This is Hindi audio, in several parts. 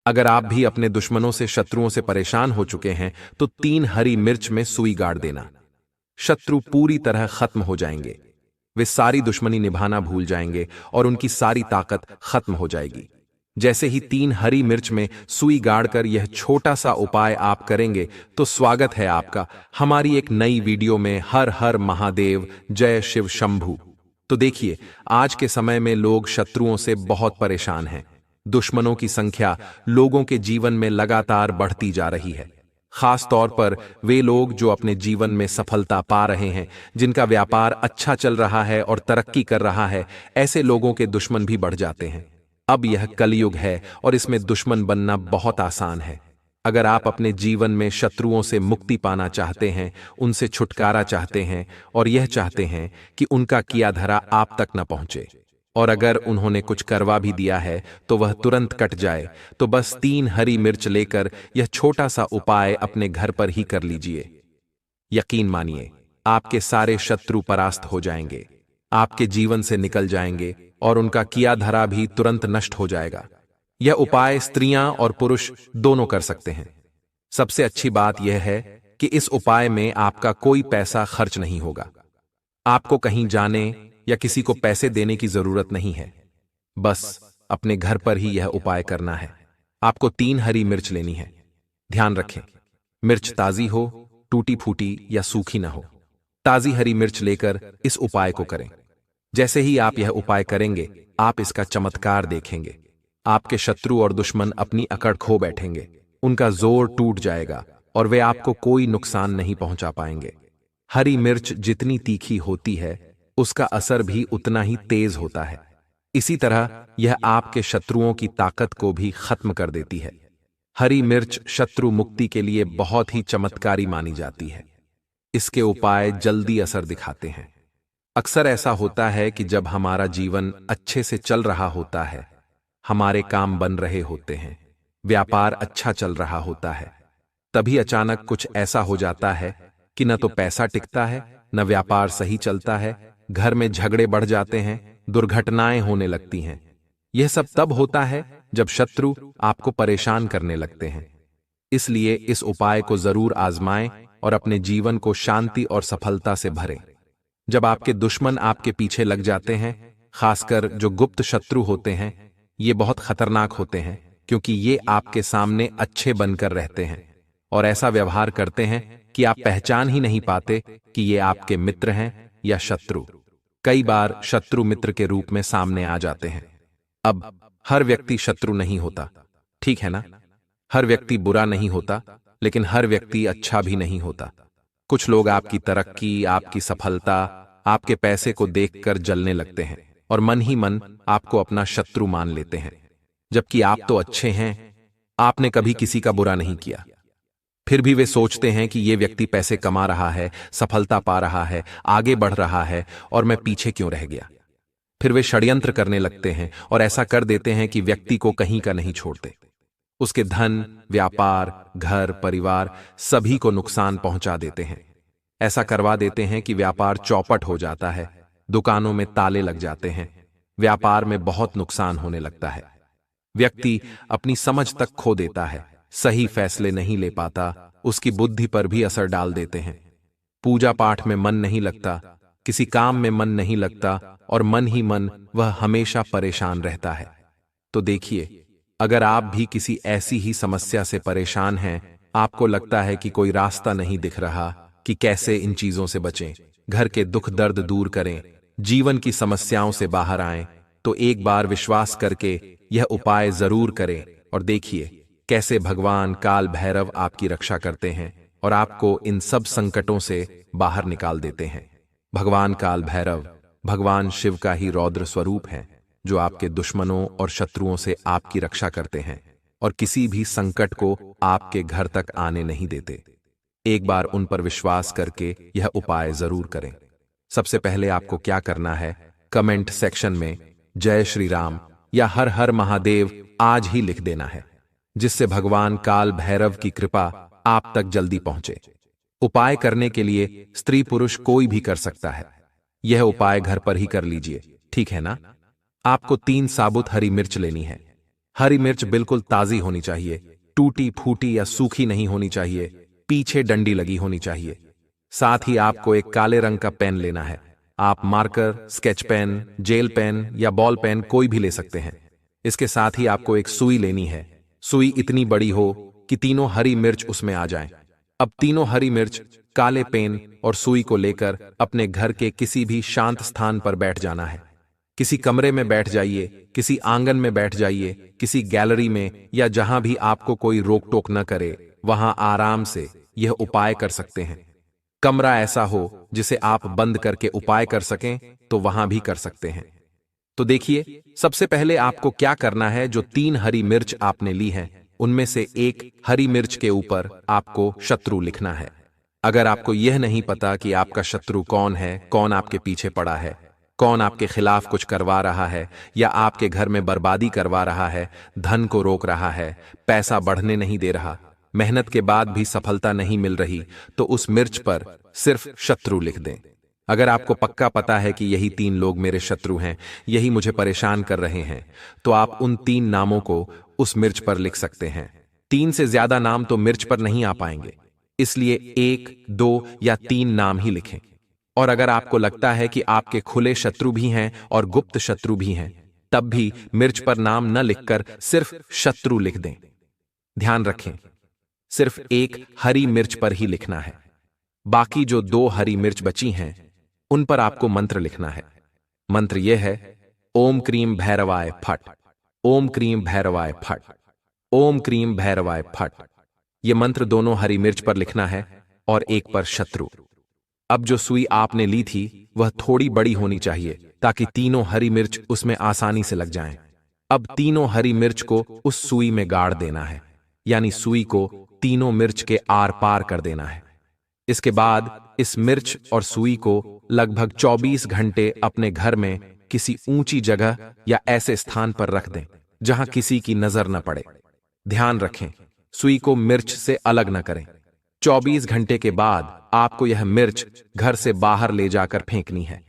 अगर आप भी अपने दुश्मनों से शत्रुओं से परेशान हो चुके हैं तो 3 हरी मिर्च में सुई गाड़ देना। शत्रु पूरी तरह खत्म हो जाएंगे। वे सारी दुश्मनी निभाना भूल जाएंगे और उनकी सारी ताकत खत्म हो जाएगी। जैसे ही 3 हरी मिर्च में सुई गाड़कर यह छोटा सा उपाय आप करेंगे तो स्वागत है आपका हमारी एक नई वीडियो में। हर हर महादेव, जय शिव शंभू। तो देखिए, आज के समय में लोग शत्रुओं से बहुत परेशान हैं। दुश्मनों की संख्या लोगों के जीवन में लगातार बढ़ती जा रही है। खास तौर पर वे लोग जो अपने जीवन में सफलता पा रहे हैं, जिनका व्यापार अच्छा चल रहा है और तरक्की कर रहा है, ऐसे लोगों के दुश्मन भी बढ़ जाते हैं। अब यह कलयुग है और इसमें दुश्मन बनना बहुत आसान है। अगर आप अपने जीवन में शत्रुओं से मुक्ति पाना चाहते हैं, उनसे छुटकारा चाहते हैं और यह चाहते हैं कि उनका किया धरा आप तक न पहुंचे, और अगर उन्होंने कुछ करवा भी दिया है तो वह तुरंत कट जाए, तो बस 3 हरी मिर्च लेकर यह छोटा सा उपाय अपने घर पर ही कर लीजिए। यकीन मानिए, आपके सारे शत्रु परास्त हो जाएंगे, आपके जीवन से निकल जाएंगे और उनका किया धरा भी तुरंत नष्ट हो जाएगा। यह उपाय स्त्रियां और पुरुष दोनों कर सकते हैं। सबसे अच्छी बात यह है कि इस उपाय में आपका कोई पैसा खर्च नहीं होगा। आपको कहीं जाने या किसी को पैसे देने की जरूरत नहीं है। बस अपने घर पर ही यह उपाय करना है। आपको 3 हरी मिर्च लेनी है। ध्यान रखें, मिर्च ताजी हो, टूटी फूटी या सूखी ना हो। ताजी हरी मिर्च लेकर इस उपाय को करें। जैसे ही आप यह उपाय करेंगे, आप इसका चमत्कार देखेंगे। आपके शत्रु और दुश्मन अपनी अकड़ खो बैठेंगे, उनका जोर टूट जाएगा और वे आपको कोई नुकसान नहीं पहुंचा पाएंगे। हरी मिर्च जितनी तीखी होती है, उसका असर भी उतना ही तेज होता है। इसी तरह यह आपके शत्रुओं की ताकत को भी खत्म कर देती है। हरी मिर्च शत्रु मुक्ति के लिए बहुत ही चमत्कारी मानी जाती है। इसके उपाय जल्दी असर दिखाते हैं। अक्सर ऐसा होता है कि जब हमारा जीवन अच्छे से चल रहा होता है, हमारे काम बन रहे होते हैं, व्यापार अच्छा चल रहा होता है, तभी अचानक कुछ ऐसा हो जाता है कि न तो पैसा टिकता है, न व्यापार सही चलता है, घर में झगड़े बढ़ जाते हैं, दुर्घटनाएं होने लगती हैं। यह सब तब होता है जब शत्रु आपको परेशान करने लगते हैं। इसलिए इस उपाय को जरूर आजमाएं और अपने जीवन को शांति और सफलता से भरें। जब आपके दुश्मन आपके पीछे लग जाते हैं, खासकर जो गुप्त शत्रु होते हैं, ये बहुत खतरनाक होते हैं, क्योंकि ये आपके सामने अच्छे बनकर रहते हैं और ऐसा व्यवहार करते हैं कि आप पहचान ही नहीं पाते कि ये आपके मित्र हैं या शत्रु। कई बार शत्रु मित्र के रूप में सामने आ जाते हैं। अब हर व्यक्ति शत्रु नहीं होता, ठीक है ना? हर व्यक्ति बुरा नहीं होता, लेकिन हर व्यक्ति अच्छा भी नहीं होता। कुछ लोग आपकी तरक्की, आपकी सफलता, आपके पैसे को देखकर जलने लगते हैं और मन ही मन आपको अपना शत्रु मान लेते हैं, जबकि आप तो अच्छे हैं, आपने कभी किसी का बुरा नहीं किया। फिर भी वे सोचते हैं कि ये व्यक्ति पैसे कमा रहा है, सफलता पा रहा है, आगे बढ़ रहा है, और मैं पीछे क्यों रह गया। फिर वे षड्यंत्र करने लगते हैं और ऐसा कर देते हैं कि व्यक्ति को कहीं का नहीं छोड़ते। उसके धन, व्यापार, घर, परिवार सभी को नुकसान पहुंचा देते हैं। ऐसा करवा देते हैं कि व्यापार चौपट हो जाता है, दुकानों में ताले लग जाते हैं, व्यापार में बहुत नुकसान होने लगता है। व्यक्ति अपनी समझ तक खो देता है, सही फैसले नहीं ले पाता, उसकी बुद्धि पर भी असर डाल देते हैं। पूजा पाठ में मन नहीं लगता, किसी काम में मन नहीं लगता और मन ही मन वह हमेशा परेशान रहता है। तो देखिए, अगर आप भी किसी ऐसी ही समस्या से परेशान हैं, आपको लगता है कि कोई रास्ता नहीं दिख रहा कि कैसे इन चीजों से बचें, घर के दुख दर्द दूर करें, जीवन की समस्याओं से बाहर आएं, तो एक बार विश्वास करके यह उपाय जरूर करें और देखिए कैसे भगवान काल भैरव आपकी रक्षा करते हैं और आपको इन सब संकटों से बाहर निकाल देते हैं। भगवान काल भैरव भगवान शिव का ही रौद्र स्वरूप है, जो आपके दुश्मनों और शत्रुओं से आपकी रक्षा करते हैं और किसी भी संकट को आपके घर तक आने नहीं देते। एक बार उन पर विश्वास करके यह उपाय जरूर करें। सबसे पहले आपको क्या करना है, कमेंट सेक्शन में जय श्री राम या हर हर महादेव आज ही लिख देना है, जिससे भगवान काल भैरव की कृपा आप तक जल्दी पहुंचे। उपाय करने के लिए स्त्री पुरुष कोई भी कर सकता है। यह उपाय घर पर ही कर लीजिए, ठीक है ना? आपको 3 साबुत हरी मिर्च लेनी है। हरी मिर्च बिल्कुल ताजी होनी चाहिए, टूटी फूटी या सूखी नहीं होनी चाहिए, पीछे डंडी लगी होनी चाहिए। साथ ही आपको एक काले रंग का पेन लेना है। आप marker, sketch pen, gel pen या बॉल पेन कोई भी ले सकते हैं। इसके साथ ही आपको एक सुई लेनी है। सुई इतनी बड़ी हो कि तीनों हरी मिर्च उसमें आ जाएं। अब तीनों हरी मिर्च, काले पेन और सुई को लेकर अपने घर के किसी भी शांत स्थान पर बैठ जाना है। किसी कमरे में बैठ जाइए, किसी आंगन में बैठ जाइए, किसी गैलरी में या जहां भी आपको कोई रोक टोक न करे, वहां आराम से यह उपाय कर सकते हैं। कमरा ऐसा हो जिसे आप बंद करके उपाय कर सकें तो वहां भी कर सकते हैं। तो देखिए, सबसे पहले आपको क्या करना है। जो 3 हरी मिर्च आपने ली है, उनमें से एक हरी मिर्च के ऊपर आपको शत्रु लिखना है। अगर आपको यह नहीं पता कि आपका शत्रु कौन है, कौन आपके पीछे पड़ा है, कौन आपके खिलाफ कुछ करवा रहा है या आपके घर में बर्बादी करवा रहा है, धन को रोक रहा है, पैसा बढ़ने नहीं दे रहा, मेहनत के बाद भी सफलता नहीं मिल रही, तो उस मिर्च पर सिर्फ शत्रु लिख दें। अगर आपको पक्का पता है कि यही 3 लोग मेरे शत्रु हैं, यही मुझे परेशान कर रहे हैं, तो आप उन 3 नामों को उस मिर्च पर लिख सकते हैं। 3 से ज्यादा नाम तो मिर्च पर नहीं आ पाएंगे, इसलिए 1, 2 या 3 नाम ही लिखें। और अगर आपको लगता है कि आपके खुले शत्रु भी हैं और गुप्त शत्रु भी हैं, तब भी मिर्च पर नाम न लिखकर सिर्फ शत्रु लिख दें। ध्यान रखें, सिर्फ एक हरी मिर्च पर ही लिखना है। बाकी जो 2 हरी मिर्च बची हैं, उन पर आपको मंत्र लिखना है। मंत्र यह है, ओम क्रीम भैरवाय फट, ओम क्रीम भैरवाय फट, ओम क्रीम भैरवाय फट। यह मंत्र दोनों हरी मिर्च पर लिखना है और एक पर शत्रु। अब जो सुई आपने ली थी वह थोड़ी बड़ी होनी चाहिए ताकि तीनों हरी मिर्च उसमें आसानी से लग जाएं। अब तीनों हरी मिर्च को उस सुई में गाड़ देना है, यानी सुई को तीनों मिर्च के आर पार कर देना है। इसके बाद इस मिर्च और सुई को लगभग 24 घंटे अपने घर में किसी ऊंची जगह या ऐसे स्थान पर रख दें जहां किसी की नजर न पड़े। ध्यान रखें, सुई को मिर्च से अलग न करें। 24 घंटे के बाद आपको यह मिर्च घर से बाहर ले जाकर फेंकनी है।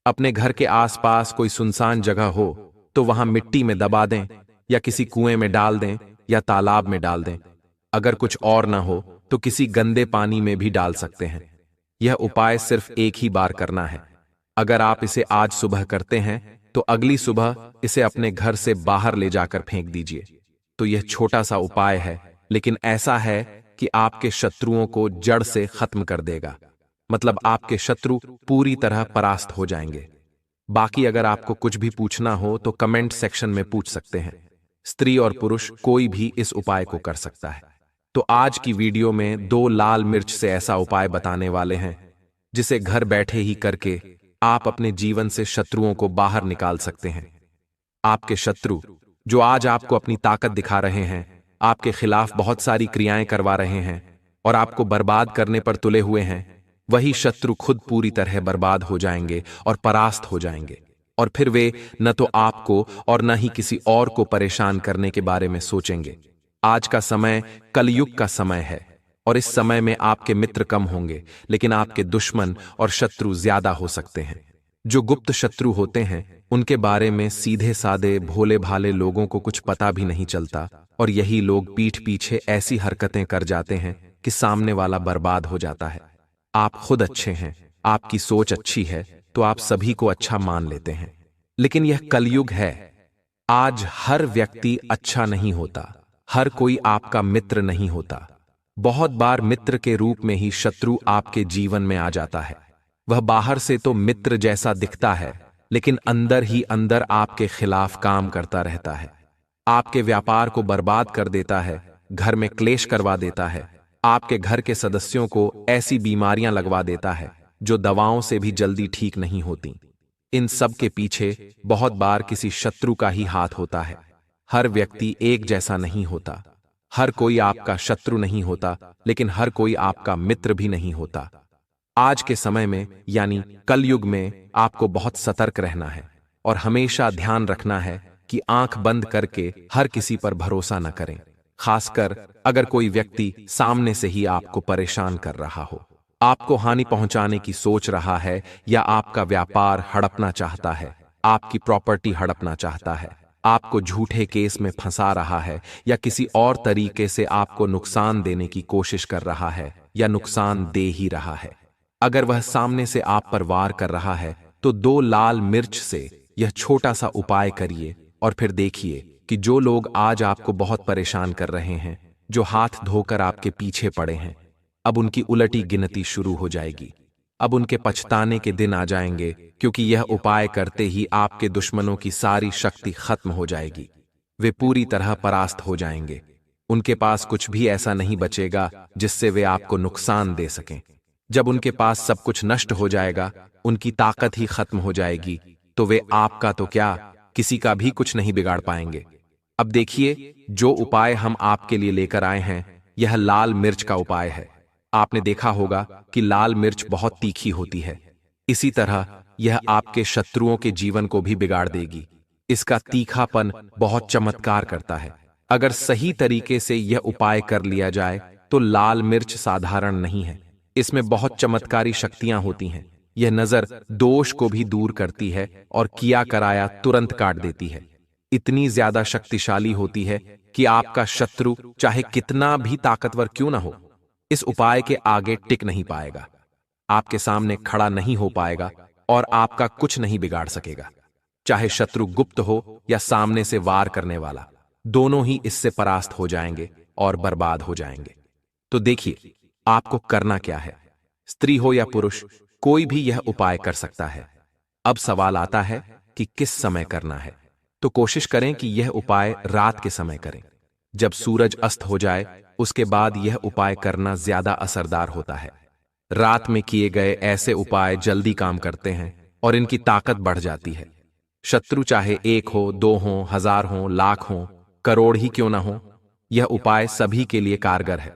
अपने घर के आसपास कोई सुनसान जगह हो तो वहां मिट्टी में दबा दें या किसी कुएं में डाल दें या तालाब में डाल दें। अगर कुछ और ना हो तो किसी गंदे पानी में भी डाल सकते हैं। यह उपाय सिर्फ एक ही बार करना है। अगर आप इसे आज सुबह करते हैं तो अगली सुबह इसे अपने घर से बाहर ले जाकर फेंक दीजिए। तो यह छोटा सा उपाय है, लेकिन ऐसा है कि आपके शत्रुओं को जड़ से खत्म कर देगा। मतलब आपके शत्रु पूरी तरह परास्त हो जाएंगे। बाकी अगर आपको कुछ भी पूछना हो तो कमेंट सेक्शन में पूछ सकते हैं। स्त्री और पुरुष कोई भी इस उपाय को कर सकता है। तो आज की वीडियो में 2 लाल मिर्च से ऐसा उपाय बताने वाले हैं जिसे घर बैठे ही करके आप अपने जीवन से शत्रुओं को बाहर निकाल सकते हैं। आपके शत्रु जो आज आपको अपनी ताकत दिखा रहे हैं, आपके खिलाफ बहुत सारी क्रियाएं करवा रहे हैं और आपको बर्बाद करने पर तुले हुए हैं, वही शत्रु खुद पूरी तरह बर्बाद हो जाएंगे और परास्त हो जाएंगे। और फिर वे न तो आपको और न ही किसी और को परेशान करने के बारे में सोचेंगे। आज का समय कलयुग का समय है और इस समय में आपके मित्र कम होंगे, लेकिन आपके दुश्मन और शत्रु ज्यादा हो सकते हैं। जो गुप्त शत्रु होते हैं उनके बारे में सीधे सादे भोले भाले लोगों को कुछ पता भी नहीं चलता और यही लोग पीठ पीछे ऐसी हरकतें कर जाते हैं कि सामने वाला बर्बाद हो जाता है। आप खुद अच्छे हैं, आपकी सोच अच्छी है तो आप सभी को अच्छा मान लेते हैं, लेकिन यह कलयुग है। आज हर व्यक्ति अच्छा नहीं होता, हर कोई आपका मित्र नहीं होता। बहुत बार मित्र के रूप में ही शत्रु आपके जीवन में आ जाता है। वह बाहर से तो मित्र जैसा दिखता है, लेकिन अंदर ही अंदर आपके खिलाफ काम करता रहता है। आपके व्यापार को बर्बाद कर देता है, घर में क्लेश करवा देता है, आपके घर के सदस्यों को ऐसी बीमारियां लगवा देता है जो दवाओं से भी जल्दी ठीक नहीं होती। इन सब के पीछे बहुत बार किसी शत्रु का ही हाथ होता है। हर व्यक्ति एक जैसा नहीं होता, हर कोई आपका शत्रु नहीं होता, लेकिन हर कोई आपका मित्र भी नहीं होता। आज के समय में यानी कलयुग में आपको बहुत सतर्क रहना है और हमेशा ध्यान रखना है कि आंख बंद करके हर किसी पर भरोसा न करें, खासकर अगर कोई व्यक्ति सामने से ही आपको परेशान कर रहा हो, आपको हानि पहुंचाने की सोच रहा है या आपका व्यापार हड़पना चाहता है, आपकी प्रॉपर्टी हड़पना चाहता है। आपको झूठे केस में फंसा रहा है या किसी और तरीके से आपको नुकसान देने की कोशिश कर रहा है या नुकसान दे ही रहा है। अगर वह सामने से आप पर वार कर रहा है तो 2 लाल मिर्च से यह छोटा सा उपाय करिए और फिर देखिए कि जो लोग आज आपको बहुत परेशान कर रहे हैं, जो हाथ धोकर आपके पीछे पड़े हैं, अब उनकी उलटी गिनती शुरू हो जाएगी। अब उनके पछताने के दिन आ जाएंगे, क्योंकि यह उपाय करते ही आपके दुश्मनों की सारी शक्ति खत्म हो जाएगी। वे पूरी तरह परास्त हो जाएंगे। उनके पास कुछ भी ऐसा नहीं बचेगा जिससे वे आपको नुकसान दे सकें। जब उनके पास सब कुछ नष्ट हो जाएगा, उनकी ताकत ही खत्म हो जाएगी, तो वे आपका तो क्या, किसी का भी कुछ नहीं बिगाड़ पाएंगे। अब देखिए, जो उपाय हम आपके लिए लेकर आए हैं, यह लाल मिर्च का उपाय है। आपने देखा होगा कि लाल मिर्च बहुत तीखी होती है। इसी तरह यह आपके शत्रुओं के जीवन को भी बिगाड़ देगी। इसका तीखापन बहुत चमत्कार करता है। अगर सही तरीके से यह उपाय कर लिया जाए तो लाल मिर्च साधारण नहीं है। इसमें बहुत चमत्कारी शक्तियां होती हैं। यह नजर दोष को भी दूर करती है और किया कराया तुरंत काट देती है। इतनी ज्यादा शक्तिशाली होती है कि आपका शत्रु चाहे कितना भी ताकतवर क्यों ना हो, इस उपाय के आगे टिक नहीं पाएगा, आपके सामने खड़ा नहीं हो पाएगा और आपका कुछ नहीं बिगाड़ सकेगा। चाहे शत्रु गुप्त हो या सामने से वार करने वाला, दोनों ही इससे परास्त हो जाएंगे और बर्बाद हो जाएंगे। तो देखिए, आपको करना क्या है। स्त्री हो या पुरुष, कोई भी यह उपाय कर सकता है। अब सवाल आता है कि किस समय करना है। तो कोशिश करें कि यह उपाय रात के समय करें। जब सूरज अस्त हो जाए, उसके बाद यह उपाय करना ज्यादा असरदार होता है। रात में किए गए ऐसे उपाय जल्दी काम करते हैं और इनकी ताकत बढ़ जाती है। शत्रु चाहे 1 हो, 2 हो, 1000 हो, लाख हो, करोड़ ही क्यों ना हो, यह उपाय सभी के लिए कारगर है।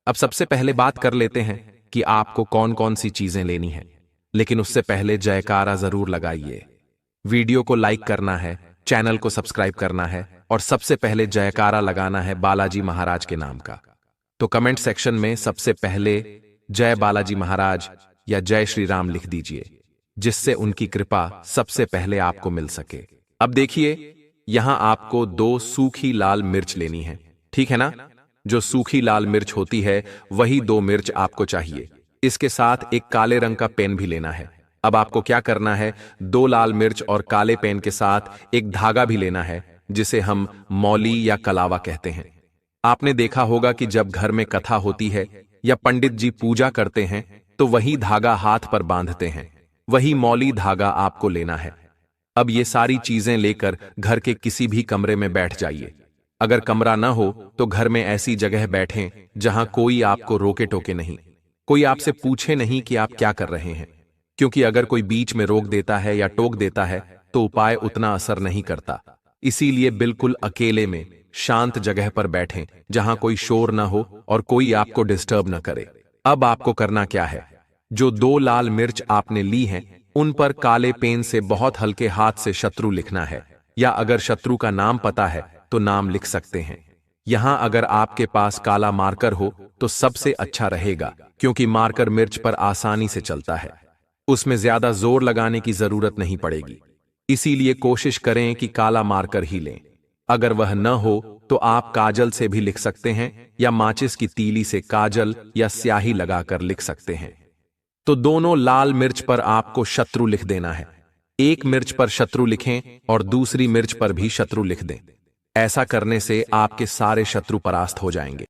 अब सबसे पहले बात कर लेते हैं कि आपको कौन कौन सी चीजें लेनी है। लेकिन उससे पहले जयकारा जरूर लगाइए। वीडियो को लाइक करना है, चैनल को सब्सक्राइब करना है और सबसे पहले जयकारा लगाना है बालाजी महाराज के नाम का। तो कमेंट सेक्शन में सबसे पहले जय बालाजी महाराज या जय श्री राम लिख दीजिए, जिससे उनकी कृपा सबसे पहले आपको मिल सके। अब देखिए, यहां आपको 2 सूखी लाल मिर्च लेनी है, ठीक है ना। जो सूखी लाल मिर्च होती है वही 2 मिर्च आपको चाहिए। इसके साथ एक काले रंग का पेन भी लेना है। अब आपको क्या करना है, 2 लाल मिर्च और काले पेन के साथ एक धागा भी लेना है, जिसे हम मौली या कलावा कहते हैं। आपने देखा होगा कि जब घर में कथा होती है या पंडित जी पूजा करते हैं तो वही धागा हाथ पर बांधते हैं। वही मौली धागा आपको लेना है। अब ये सारी चीजें लेकर घर के किसी भी कमरे में बैठ जाइए। अगर कमरा न हो तो घर में ऐसी जगह बैठें जहां कोई आपको रोके टोके नहीं, कोई आपसे पूछे नहीं कि आप क्या कर रहे हैं। क्योंकि अगर कोई बीच में रोक देता है या टोक देता है तो उपाय उतना असर नहीं करता। इसीलिए बिल्कुल अकेले में शांत जगह पर बैठें जहां कोई शोर न हो और कोई आपको डिस्टर्ब न करे। अब आपको करना क्या है, जो 2 लाल मिर्च आपने ली हैं उन पर काले पेन से बहुत हल्के हाथ से शत्रु लिखना है, या अगर शत्रु का नाम पता है तो नाम लिख सकते हैं। यहां अगर आपके पास काला मार्कर हो तो सबसे अच्छा रहेगा, क्योंकि मार्कर मिर्च पर आसानी से चलता है। उसमें ज्यादा जोर लगाने की जरूरत नहीं पड़ेगी। इसीलिए कोशिश करें कि काला मार्कर ही लें। अगर वह न हो तो आप काजल से भी लिख सकते हैं या माचिस की तीली से काजल या स्याही लगाकर लिख सकते हैं। तो दोनों लाल मिर्च पर आपको शत्रु लिख देना है। एक मिर्च पर शत्रु लिखें और दूसरी मिर्च पर भी शत्रु लिख दें। ऐसा करने से आपके सारे शत्रु परास्त हो जाएंगे।